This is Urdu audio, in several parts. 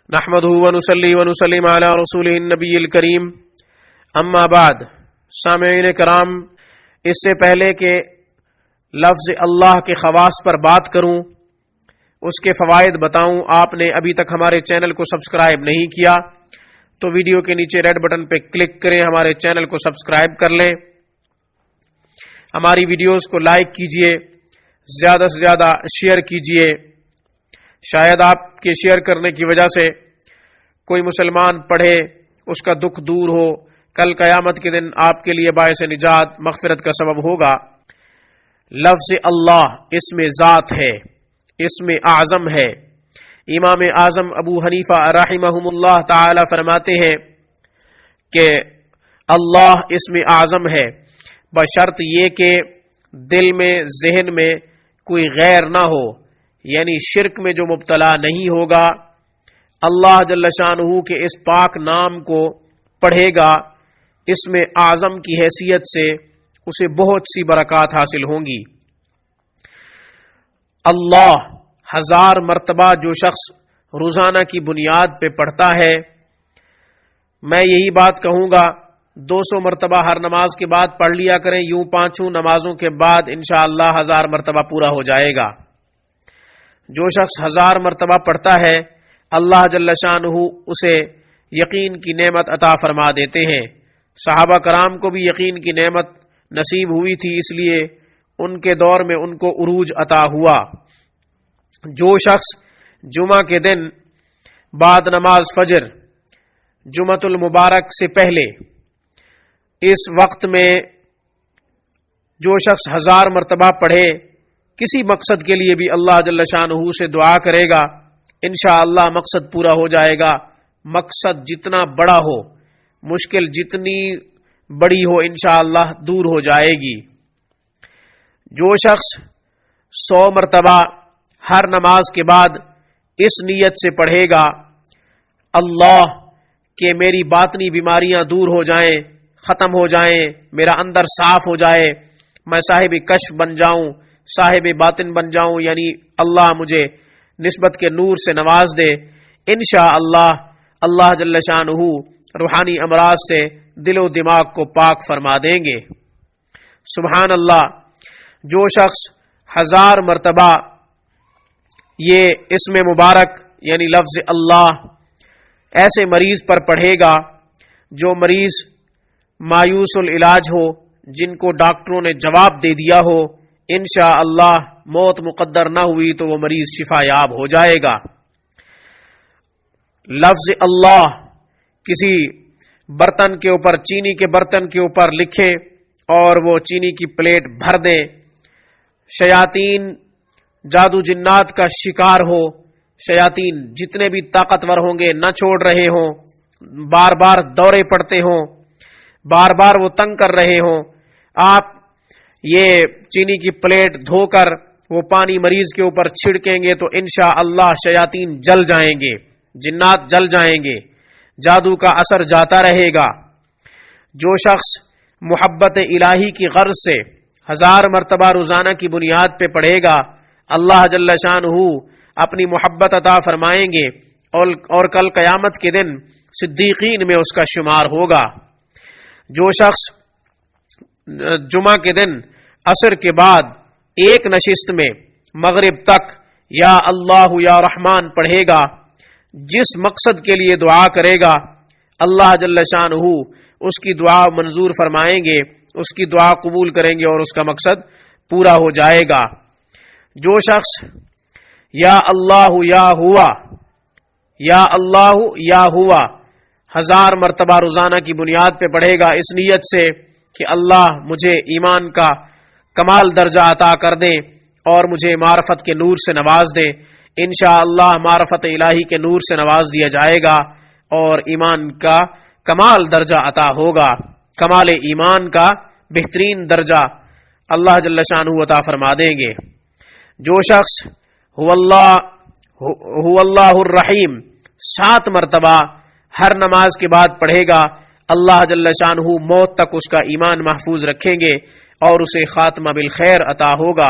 نحمده ونصلي ونسلم على رسوله النبی الکریم اما بعد۔ سامعین کرام، اس سے پہلے کہ لفظ اللہ کے خواص پر بات کروں، اس کے فوائد بتاؤں، آپ نے ابھی تک ہمارے چینل کو سبسکرائب نہیں کیا تو ویڈیو کے نیچے ریڈ بٹن پہ کلک کریں، ہمارے چینل کو سبسکرائب کر لیں، ہماری ویڈیوز کو لائک کیجئے، زیادہ سے زیادہ شیئر کیجئے۔ شاید آپ کے شیئر کرنے کی وجہ سے کوئی مسلمان پڑھے، اس کا دکھ دور ہو، کل قیامت کے دن آپ کے لیے باعث نجات مغفرت کا سبب ہوگا۔ لفظ اللہ اسم ذات ہے، اسم اعظم ہے۔ امام اعظم ابو حنیفہ رحمہم اللہ تعالی فرماتے ہیں کہ اللہ اسم اعظم ہے، بشرط یہ کہ دل میں ذہن میں کوئی غیر نہ ہو، یعنی شرک میں جو مبتلا نہیں ہوگا، اللہ جل شانہ کے اس پاک نام کو پڑھے گا، اس میں اعظم کی حیثیت سے اسے بہت سی برکات حاصل ہوں گی۔ اللہ 1000 مرتبہ جو شخص روزانہ کی بنیاد پہ پڑھتا ہے، میں یہی بات کہوں گا 200 مرتبہ ہر نماز کے بعد پڑھ لیا کریں، یوں 5 نمازوں کے بعد انشاءاللہ 1000 مرتبہ پورا ہو جائے گا۔ جو شخص 1000 مرتبہ پڑھتا ہے، اللہ جل شانہ اسے یقین کی نعمت عطا فرما دیتے ہیں۔ صحابہ کرام کو بھی یقین کی نعمت نصیب ہوئی تھی، اس لیے ان کے دور میں ان کو عروج عطا ہوا۔ جو شخص جمعہ کے دن بعد نماز فجر، جمعۃ المبارک سے پہلے اس وقت میں جو شخص 1000 مرتبہ پڑھے، کسی مقصد کے لیے بھی اللہ جل شانہ سے دعا کرے گا، انشاءاللہ مقصد پورا ہو جائے گا۔ مقصد جتنا بڑا ہو، مشکل جتنی بڑی ہو، انشاءاللہ دور ہو جائے گی۔ جو شخص 100 مرتبہ ہر نماز کے بعد اس نیت سے پڑھے گا، اللہ کہ میری باطنی بیماریاں دور ہو جائیں، ختم ہو جائیں، میرا اندر صاف ہو جائے، میں صاحب کشف بن جاؤں، صاحب باطن بن جاؤں، یعنی اللہ مجھے نسبت کے نور سے نواز دے، انشاءاللہ اللہ جل شانہ روحانی امراض سے دل و دماغ کو پاک فرما دیں گے۔ سبحان اللہ۔ جو شخص 1000 مرتبہ یہ اسم مبارک یعنی لفظ اللہ ایسے مریض پر پڑھے گا جو مریض مایوس العلاج ہو، جن کو ڈاکٹروں نے جواب دے دیا ہو، انشاءاللہ موت مقدر نہ ہوئی تو وہ مریض شفا یاب ہو جائے گا۔ لفظ اللہ کسی برتن کے اوپر، چینی کے برتن کے اوپر لکھیں اور وہ چینی کی پلیٹ بھر دیں، شیاطین جادو جنات کا شکار ہو، شیاطین جتنے بھی طاقتور ہوں گے نہ چھوڑ رہے ہوں، بار بار دورے پڑتے ہوں، بار بار وہ تنگ کر رہے ہوں، آپ یہ چینی کی پلیٹ دھو کر وہ پانی مریض کے اوپر چھڑکیں گے تو انشاءاللہ شیاطین جل جائیں گے، جنات جل جائیں گے، جادو کا اثر جاتا رہے گا۔ جو شخص محبت الہی کی غرض سے 1000 مرتبہ روزانہ کی بنیاد پہ پڑھے گا، اللہ جل شانہ اپنی محبت عطا فرمائیں گے اور کل قیامت کے دن صدیقین میں اس کا شمار ہوگا۔ جو شخص جمعہ کے دن عصر کے بعد ایک نشست میں مغرب تک یا اللہ یا رحمان پڑھے گا، جس مقصد کے لیے دعا کرے گا، اللہ جل شانہ اس کی دعا منظور فرمائیں گے، اس کی دعا قبول کریں گے اور اس کا مقصد پورا ہو جائے گا۔ جو شخص یا اللہ یا ہوا، یا اللہ یا ہوا 1000 مرتبہ روزانہ کی بنیاد پہ پڑھے گا، اس نیت سے کہ اللہ مجھے ایمان کا کمال درجہ عطا کر دیں اور مجھے معرفت کے نور سے نواز دیں، انشاءاللہ معرفت الہی کے نور سے نواز دیا جائے گا اور ایمان کا کمال درجہ عطا ہوگا، کمال ایمان کا بہترین درجہ اللہ جل شانہ عطا فرما دیں گے۔ جو شخص هو اللہ الرحیم 7 مرتبہ ہر نماز کے بعد پڑھے گا، اللہ جل شانہ موت تک اس کا ایمان محفوظ رکھیں گے اور اسے خاتمہ بالخیر عطا ہوگا۔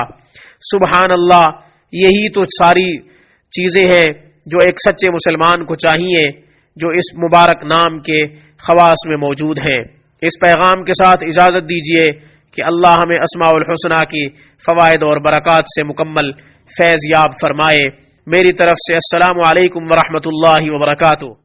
سبحان اللہ، یہی تو ساری چیزیں ہیں جو ایک سچے مسلمان کو چاہیے جو اس مبارک نام کے خواص میں موجود ہیں۔ اس پیغام کے ساتھ اجازت دیجیے کہ اللہ ہمیں اسماء الحسنی کی فوائد اور برکات سے مکمل فیض یاب فرمائے۔ میری طرف سے السلام علیکم ورحمۃ اللہ وبرکاتہ۔